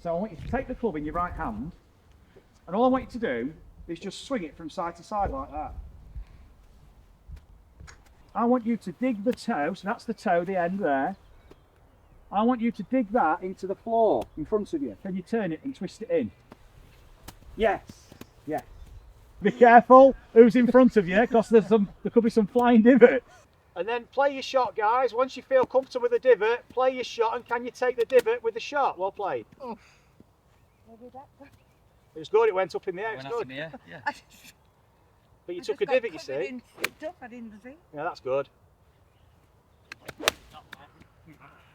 So I want you to take the club in your right hand, and all I want you to do is just swing it from side to side like that. I want you to dig the toe, so that's the toe, the end there. I want you to dig that into the floor in front of you. Then you turn it and twist it in. Yes, yes. Be careful who's in front of you, because there could be some flying divots. And then play your shot, guys. Once you feel comfortable with the divot, play your shot, and can you take the divot with the shot? Well played. Oh. It was good, it went up in the air, it was good. Yeah. But you took a divot, you see. Yeah, that's good.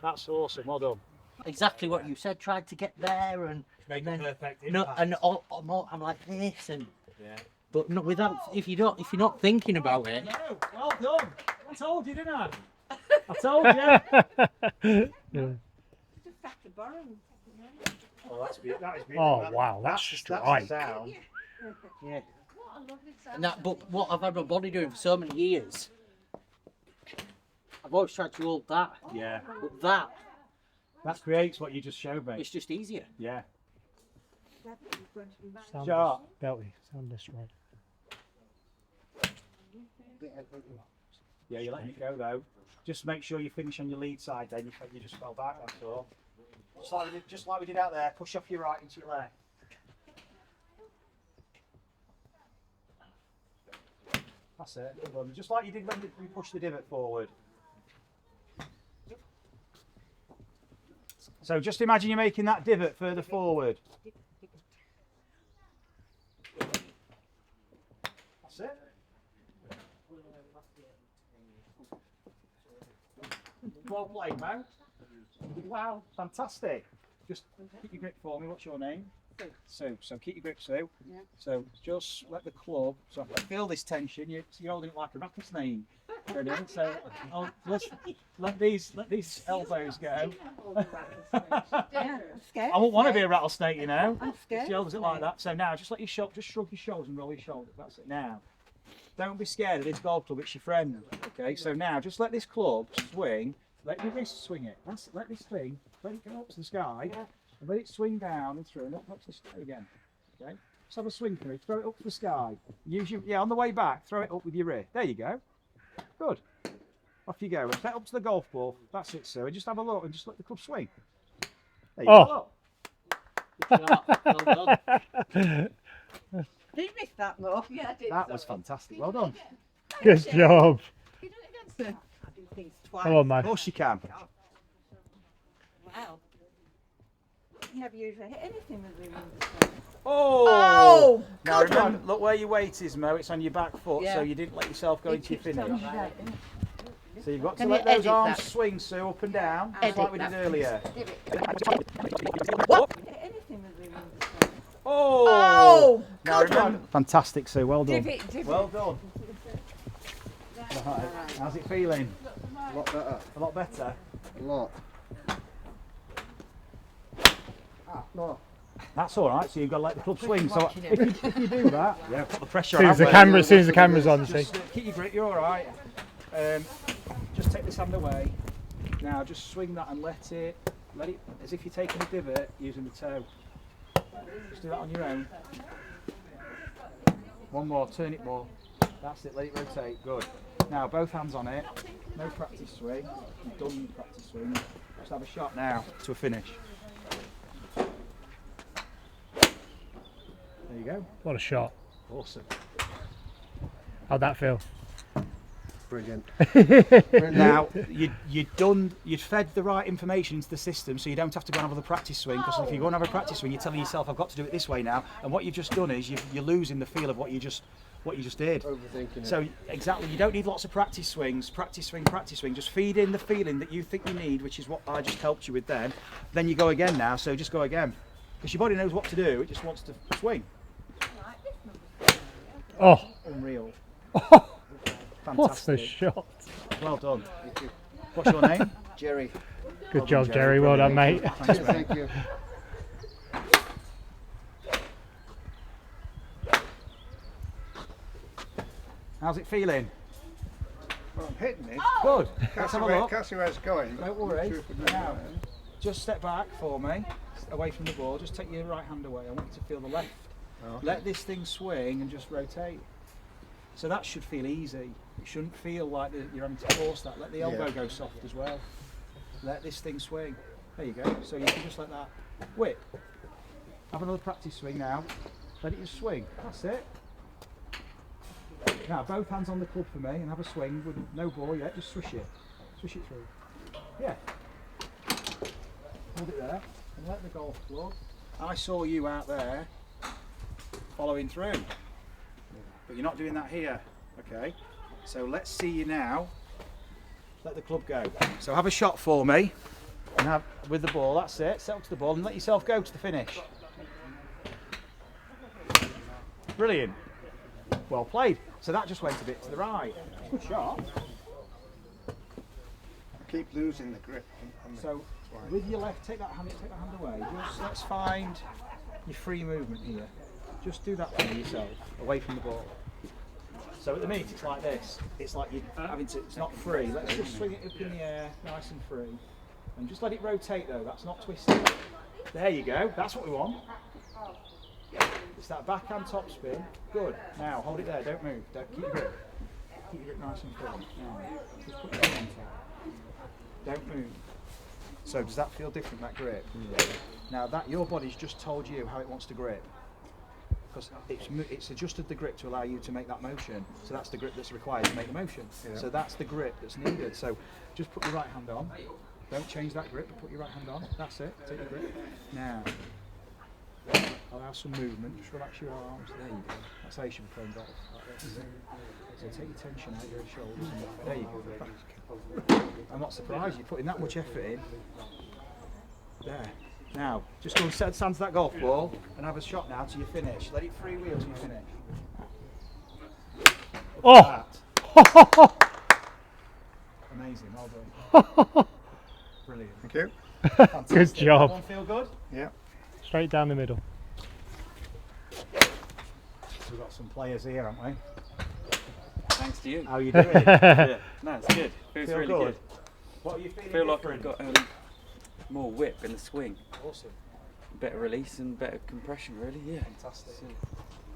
That's awesome, well done. Exactly what you said, tried to get there and make then, a perfect no, and I'm like this and but not without if you're not thinking about it. No, well done. I told you, didn't I? I told you. Oh, that's beautiful. That is beautiful. Oh wow, that's strike. Sound. Yeah. And that, but what I've had my body doing for so many years, I've always tried to hold that. Yeah. But that creates what you just showed me. It's just easier. Yeah. Sound belly, sound destroyed. Yeah, you're letting it go though. Just make sure you finish on your lead side then, you just fell back, that's all. Just like we did out there, push off your right into your left. That's it, just like you did when we pushed the divot forward. So just imagine you're making that divot further forward. That's it. Well played, Mo. Wow, fantastic. Just keep your grip for me. What's your name? Sue. So keep your grip, Sue. Yeah. So just let the club. So I feel this tension. You're holding it like a rattlesnake. Brilliant. So let these elbows go. Yeah, I'm scared. I won't want to be a rattlesnake, you know. I'm scared. She holds it like that. So now just let your just shrug your shoulders and roll your shoulders. That's it. Now, don't be scared of this golf club. It's your friend. Okay. So now just let this club swing. Let your wrist swing it. That's it. Let this swing. Let it go up to the sky. And let it swing down and through and up to the sky again. Okay. Just have a swing through. Throw it up to the sky. Use your on the way back. Throw it up with your rear. There you go. Good. Off you go. Set up to the golf ball. That's it, sir. And just have a look and just let the club swing. There you go. Well done. Did you miss that, Mo? Yeah, I did. That was fantastic. Well done. Good job. You do it again, sir. I do things twice. Come on, man. Of course you can. Wow. You never usually hit anything with them. Oh! Now Good remember, one. look where your weight is, Mo. It's on your back foot, Yeah. so you didn't let yourself go into your finish. So you've got to Can let you those edit arms that? swing, Sue, up and down, just Edit like we did that, earlier. What? Hit anything with them. Oh! Now Good remember, one. fantastic, Sue. Well done. Divot. Well done. Right. How's it feeling? A lot better. A lot better. A lot. No. That's all right. So you've got to let the club swing. So if you do that, yeah, put the pressure As soon as the camera's on, see. Just keep your grip. You're all right. Just take this hand away. Now just swing that and let it as if you're taking a divot using the toe. Just do that on your own. One more. Turn it more. That's it. Let it rotate. Good. Now both hands on it. No practice swing. You've done the practice swing. Just have a shot now to a finish. There you go. What a shot. Awesome. How'd that feel? Brilliant. Now you'd fed the right information into the system, so you don't have to go and have the practice swing. Because if you go and have a practice swing, you're telling yourself, "I've got to do it this way now." And what you've just done is you're losing the feel of what you just did. Overthinking it. So exactly, you don't need lots of practice swings. Practice swing, practice swing. Just feed in the feeling that you think you need, which is what I just helped you with then. Then you go again now. So just go again, because your body knows what to do. It just wants to swing. Oh. Unreal. What's Fantastic. the shot? Well done. What's your name? Jerry. Good job, Jerry. Well done, mate. Thanks, mate. Thank you. How's it feeling? Well, I'm hitting it. Good. Can't Let's see have a where, look. can't see where it's going. Don't worry. Now, just step back for me. away from the ball. Just take your right hand away. I want you to feel the left. Okay. Let this thing swing and just rotate. So that should feel easy. It shouldn't feel like you're having to force that. Let the elbow go soft as well. Let this thing swing. There you go. So you can just let that whip. Have another practice swing now. Let it just swing. That's it. Now both hands on the club for me and have a swing with no ball yet. Just swish it. Swish it through. Yeah. Hold it there and let the golf club. I saw you out there following through, but you're not doing that here. Okay. So let's see you now. Let the club go. So have a shot for me and have with the ball. That's it. Settle to the ball and let yourself go to the finish. Brilliant. Well played. So that just went a bit to the right. Good shot. I keep losing the grip. On the So with your left, take that hand away. Just let's find your free movement here. Just do that for yourself, away from the ball. So at the minute it's like this. It's like you're having to. It's not free. Let's just swing it up in the air, nice and free, and just let it rotate though. That's not twisted. There you go. That's what we want. It's that backhand top spin. Good. Now hold it there. Don't move. Don't keep your grip. Keep your grip nice and free. Now, just put your hand on top. Don't move. So does that feel different, that grip? Yeah. Now that your body's just told you how it wants to grip, because it's adjusted the grip to allow you to make that motion. So that's the grip that's required to make the motion. Yeah. So that's the grip that's needed. So just put your right hand on. Don't change that grip, but put your right hand on. That's it. Take your grip. Now allow some movement. Just relax your arms. There you go. That's how you should be playing golf. Like this. So take your tension out of your shoulders. And there you go. Back. I'm not surprised you're putting that much effort in. There. Now, just go and stand to that golf ball and have a shot now till you finish. Let it freewheel till you finish. Look at that. Amazing. Well done. Brilliant. Thank you. Fantastic. Good job. Everyone feel good? Yeah. Straight down the middle. We've got some players here, haven't we? Thanks to you. How are you doing? Yeah, no, it's good. Feels Feel really good? good. What are you feeling Feel like different? I've got more whip in the swing, Awesome. better release and better compression. Really, yeah. Fantastic. So,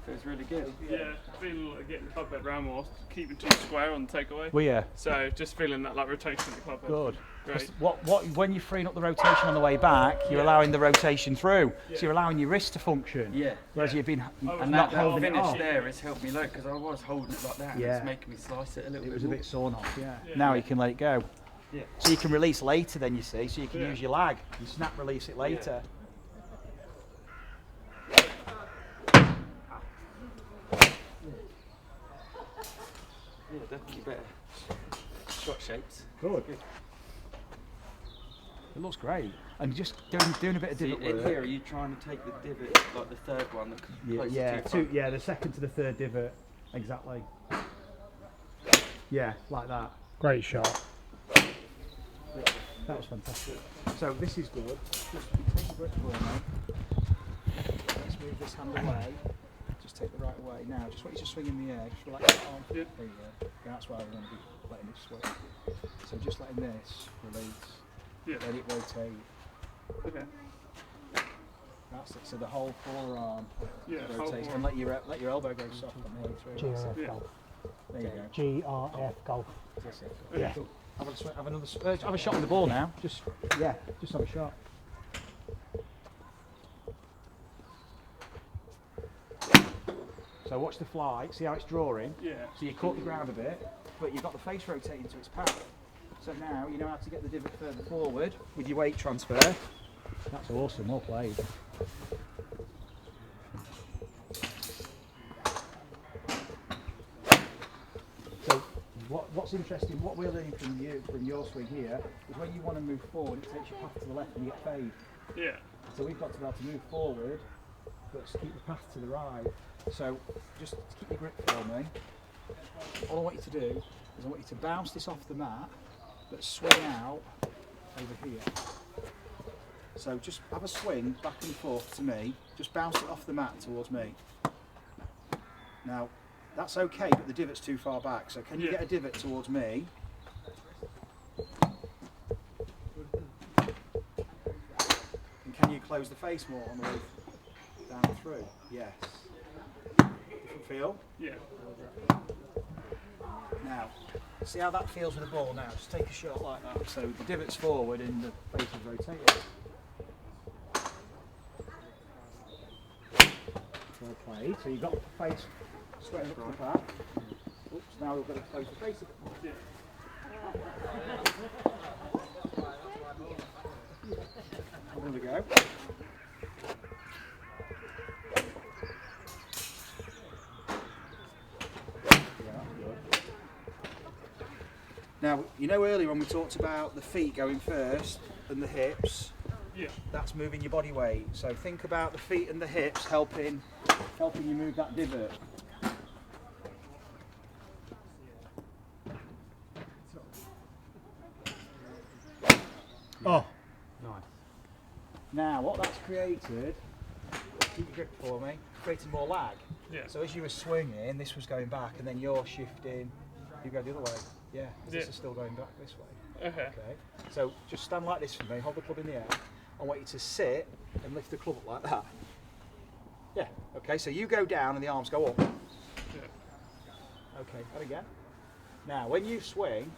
feels really good. Yeah, feeling like getting the club head round more, keeping too square on the takeaway. Well, yeah. So just feeling that like rotation of the club head. Good. Great. When you're freeing up the rotation on the way back, you're allowing the rotation through. So you're allowing your wrist to function. Yeah. Whereas you've been And not that holding it finish off. there has helped me load because I was holding it like that and Yeah. it's making me slice it a little It bit was a more. bit sawn off, yeah. Yeah. Now you can let it go. Yeah. So you can release later then, you see, so you can Yeah. use your lag. You snap release it later. Yeah, definitely better shot shapes. Good. It looks great. And just doing a bit of See, divot in work. here, are you trying to take the divot, like the third one, closer to your front? Yeah, the second to the third divot. Exactly. Yeah, like that. Great shot. That was fantastic. So this is good. Just take the grip for me. Let's move this hand away. Just take the right away. Now, just want you to swing in the air. Just relax your arm. Yeah. There you go. Yeah, that's why we want to be letting it swing. So just letting this release. Yeah. Let it rotate. Okay. That's it. So the whole forearm Yeah. rotates. And let your elbow go soft on the way through. That's it. GRF Yeah. golf. There you go. GRF golf. That's it. Yeah. Cool. Have a shot with the ball now. Just have a shot. So watch the fly. See how it's drawing. Yeah. So you cut the ground a bit, but you've got the face rotating to its path. So now you know how to get the divot further forward with your weight transfer. That's awesome. Well played. So what's interesting, what we're learning from your swing here, is when you want to move forward, it takes your path to the left and you get fade. Yeah. So we've got to be able to move forward, but keep the path to the right. So just keep your grip for me. All I want you to do is I want you to bounce this off the mat, but swing out over here. So just have a swing back and forth to me. Just bounce it off the mat towards me. Now, that's okay, but the divot's too far back. So can you Yeah. get a divot towards me? And can you close the face more on the way down through. Yes. Different feel? Yeah. Now, see how that feels with the ball now? Just take a shot like that. So the divot's forward and the face is rotated. Well played. So you've got the face straight up to the back. Oops, now we've got to close the face a bit more. Yeah. There we go. Now, you know earlier when we talked about the feet going first and the hips, Yeah. that's moving your body weight. So think about the feet and the hips helping you move that divot. Oh, Now, what that's created, keep your grip for me, created more lag. Yeah. So as you were swinging, this was going back, and then you're shifting, you go the other way. Yeah, this Yeah. is still going back this way. Okay. Okay. So just stand like this for me, hold the club in the air. I want you to sit and lift the club up like that. Yeah, okay, so you go down and the arms go up. Yeah. Okay, that again. Now, when you swing,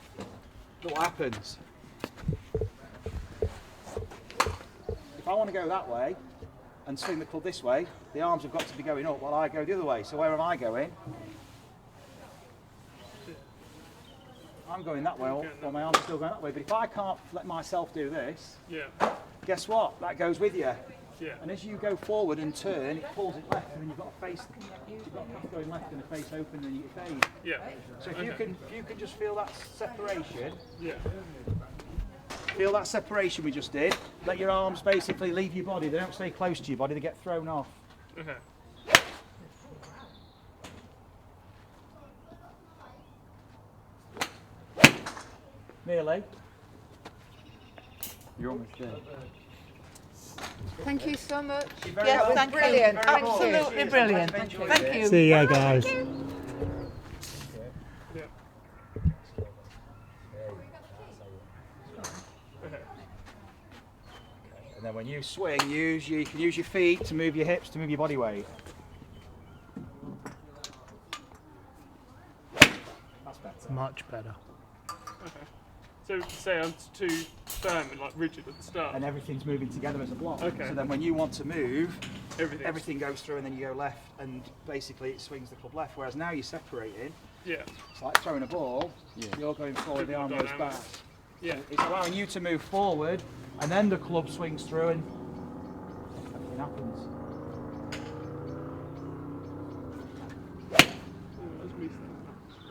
look what happens. If I want to go that way and swing the club this way, the arms have got to be going up while I go the other way. So where am I going? I'm going that way, while my arms are still going that way. But if I can't let myself do this, Yeah. guess what? That goes with you. Yeah. And as you go forward and turn, it pulls it left, and then you've got a face. You've got a path going left and a face open, and you fade. Yeah. So if you can just feel that separation, Yeah. feel that separation we just did. Let your arms basically leave your body. They don't stay close to your body. They get thrown off. Okay. Nearly. You're almost there. Thank you so much. You're very Yeah, it was welcome. brilliant. Very welcome. Absolutely Cheers. brilliant. I've enjoyed Thank it. you. see ya, guys. Yeah. Okay. And then when you swing, you can use your feet to move your hips, to move your body weight. That's better. Much better. Okay. So say I'm too firm and like rigid at the start. And everything's moving together as a block. Okay. So then when you want to move, Everything. everything goes through and then you go left and basically it swings the club left. Whereas now you're separating, Yeah. it's like throwing a ball, you're going forward, the Bit more arm goes dynamic. back. Yeah. It's allowing you to move forward and then the club swings through and everything happens. That's me.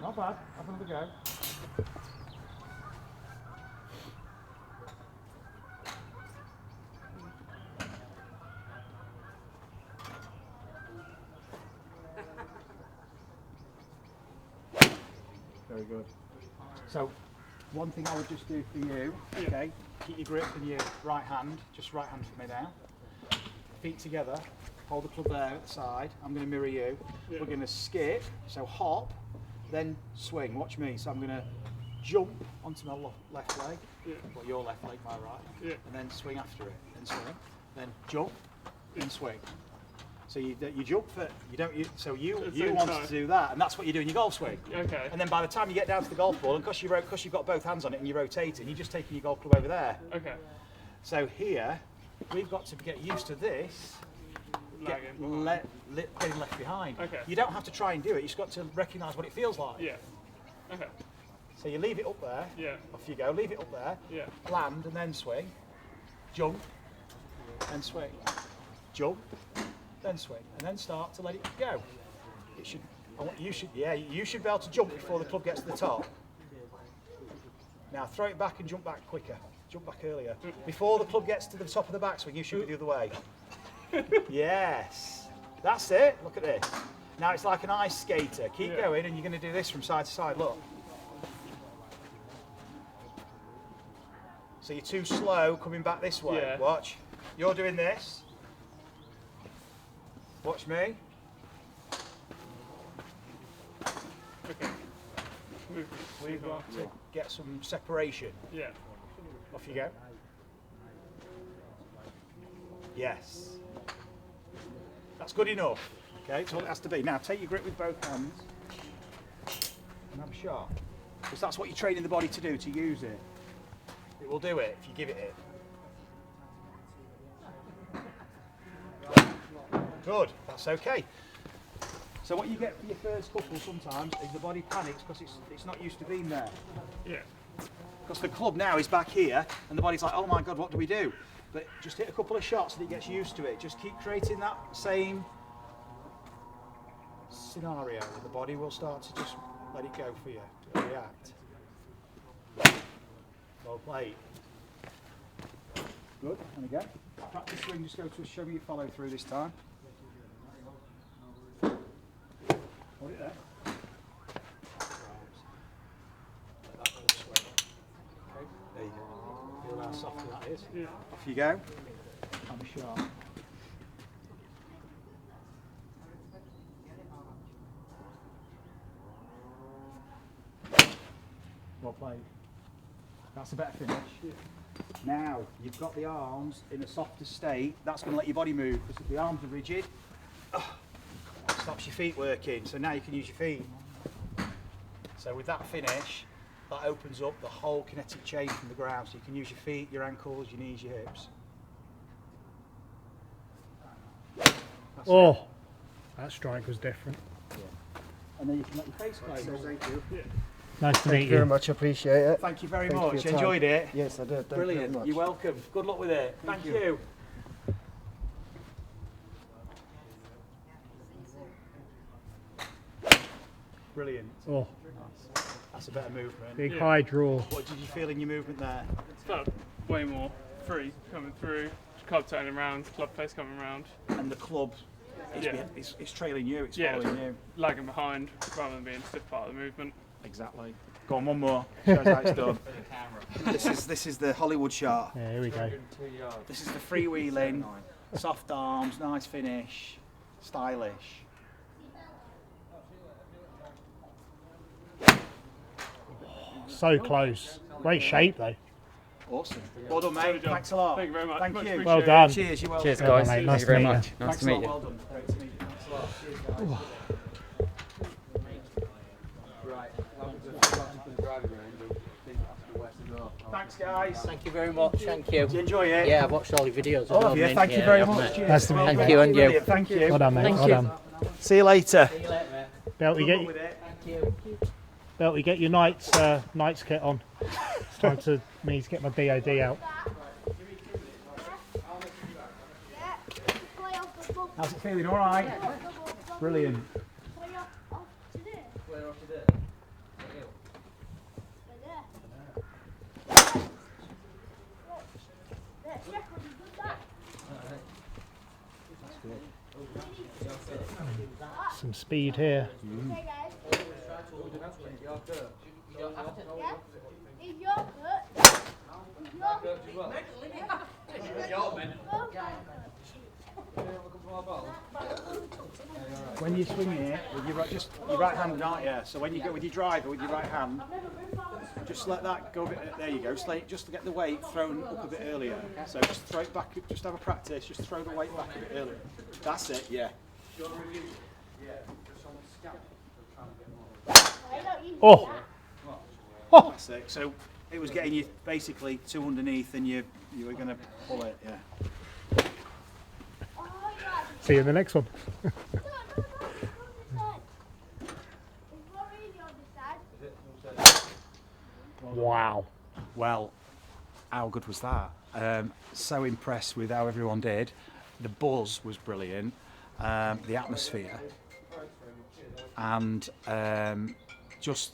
Not bad, have another go. Very good. So, one thing I would just do for you, Yeah. okay, keep your grip in your right hand, just right hand for me now. Feet together, hold the club there at the side, I'm going to mirror you. Yeah. We're going to skip, so hop, then swing, watch me. So I'm going to jump onto my left leg, Yeah. well your left leg, my right, Yeah. and then swing after it, then swing, then jump, then swing. So you jump for, so you same want time. to do that, and that's what you do in your golf swing. Okay. And then by the time you get down to the golf ball, and because you've got both hands on it and you're rotating, you're just taking your golf club over there. Okay. So here, we've got to get used to this, Lagging. getting left behind. Okay. You don't have to try and do it, you've just got to recognise what it feels like. Yeah. Okay. So you leave it up there, Yeah. off you go, leave it up there, Yeah. land and then swing, jump, and swing, jump, then swing, and then start to let it go. It should, you should be able to jump before the club gets to the top. Now throw it back and jump back quicker, jump back earlier. Before the club gets to the top of the backswing, you should be the other way. Yes, that's it, look at this. Now it's like an ice skater, keep Yeah. going and you're going to do this from side to side, look. So you're too slow coming back this way. Yeah. Watch. You're doing this. Watch me. Okay. Movement. We've got to get some separation. Yeah. Off you go. Yes. That's good enough. Okay, that's all it has to be. Now take your grip with both hands and have a shot. Because that's what you're training the body to do, to use it. It will do it if you give it it. Good, that's okay. So what you get for your first couple sometimes is the body panics because it's not used to being there. Yeah. Because the club now is back here and the body's like, oh my God, what do we do? But just hit a couple of shots and it gets used to it. Just keep creating that same scenario and the body will start to just let it go for you, to react. Well played. Good, and again. Practice swing, just go to show me your follow through this time. Hold it there. Okay, there you go. Feel how soft that is. Yeah. Off you go. Have a shot. Well played. That's a better finish. Yeah. Now, you've got the arms in a softer state. That's going to let your body move, because if the arms are rigid, it stops your feet working. So now you can use your feet. So with that finish, that opens up the whole kinetic chain from the ground. So you can use your feet, your ankles, your knees, your hips. That's Oh, it. that strike was different. And then you can let your face play. So thank you. Yeah. Nice to Thank meet you very you. much, appreciate it. Thank you very Thank you for much. your time. Enjoyed it. Yes, I did. Thank Brilliant. you very much. You're welcome. Good luck with it. Thank you. Brilliant. Oh, That's a better movement. big Yeah. high draw. What did you feel in your movement there? Felt way more free coming through. Club turning around, club face coming around. And the club is Yeah. it's trailing you, it's Yeah. following you. Lagging behind rather than being stiff part of the movement. Exactly. Go on, one more. Shows how it's done. This is the Hollywood shot. Yeah, here we go. This is the freewheeling, soft arms, nice finish, stylish. So close. Great shape though. Awesome. Well done, Good mate. job. Thanks a lot. Thank you very much. Thank Much you. appreciated. Well done. Cheers. You're welcome. Cheers, Well done, guys. mate. Thank Nice you very to meet much. you. Nice Thanks to a meet lot. you. Well done. Great to meet you. Thanks a lot. Cheers, guys. Thanks, guys. Thank you very much. Thank you. Did you enjoy it? Yeah, I've watched all your videos. as All well, of you. mate. Thank you Yeah, very yeah, much. mate. Cheers. Nice to meet you. Thank you, and you. Brilliant. Thank you. Well done, mate. Thank Well you. done. See you later. See you later, mate. Belty, Good luck with it. Belty, get your Knights kit on. It's time to me to get my DOD out. How's it feeling? All right. Brilliant. Some speed here. When you swing it with your right hand, aren't you? So when you go with your driver with your right hand, just let that go a bit. There you go. Just to get the weight thrown up a bit earlier. So just throw it back. Just have a practice. Just throw the weight back a bit earlier. That's it. Yeah. Oh, That's it. So it was getting you basically two underneath, and you were going to pull it. Yeah. see you in the next one. Wow. Well, how good was that? So impressed with how everyone did. The buzz was brilliant. The atmosphere, and just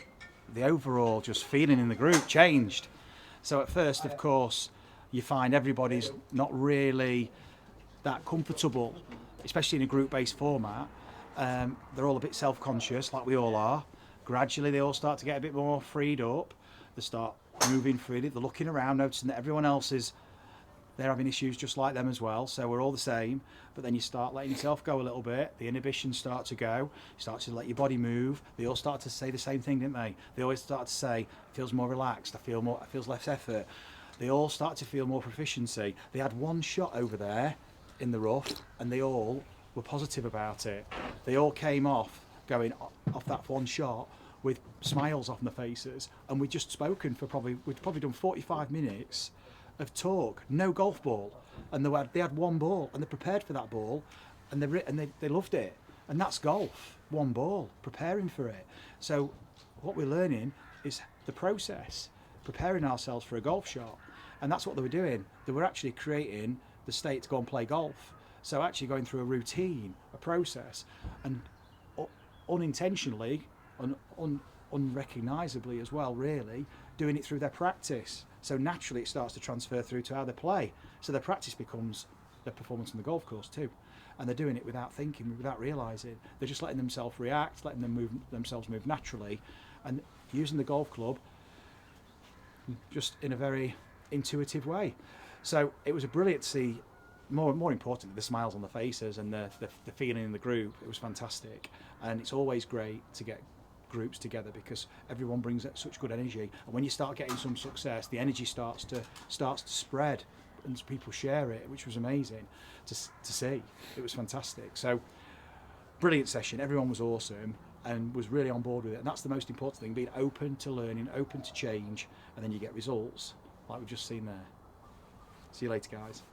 the overall just feeling in the group changed. So at first, of course, you find everybody's not really that comfortable, especially in a group-based format. They're all a bit self-conscious, like we all are. Gradually, they all start to get a bit more freed up. They start moving freely. They're looking around, noticing that everyone else they're having issues just like them as well. So we're all the same. But then you start letting yourself go a little bit. The inhibitions start to go. You start to let your body move. They all start to say the same thing, didn't they? They always start to say, it feels more relaxed. It feels less effort. They all start to feel more proficiency. They had one shot over there in the rough, and they all were positive about it. They all came off going off that one shot with smiles off their faces, and we'd just spoken for we'd probably done 45 minutes of talk, no golf ball, and they had one ball, and they prepared for that ball, and they loved it, and that's golf, one ball, preparing for it. So what we're learning is the process, preparing ourselves for a golf shot, and that's what they were doing. They were actually creating the state to go and play golf. So actually going through a routine, a process, and unintentionally, unrecognisably as well, really, doing it through their practice. So naturally it starts to transfer through to how they play. So their practice becomes their performance on the golf course too. And they're doing it without thinking, without realising. They're just letting themselves react, letting themselves move naturally, and using the golf club just in a very intuitive way. So it was brilliant to see, more importantly, the smiles on the faces and the feeling in the group. It was fantastic, and it's always great to get groups together because everyone brings such good energy, and when you start getting some success, the energy starts to spread and people share it, which was amazing to see. It was fantastic. So brilliant session, everyone was awesome and was really on board with it, and that's the most important thing, being open to learning, open to change, and then you get results like we've just seen there. See you later, guys.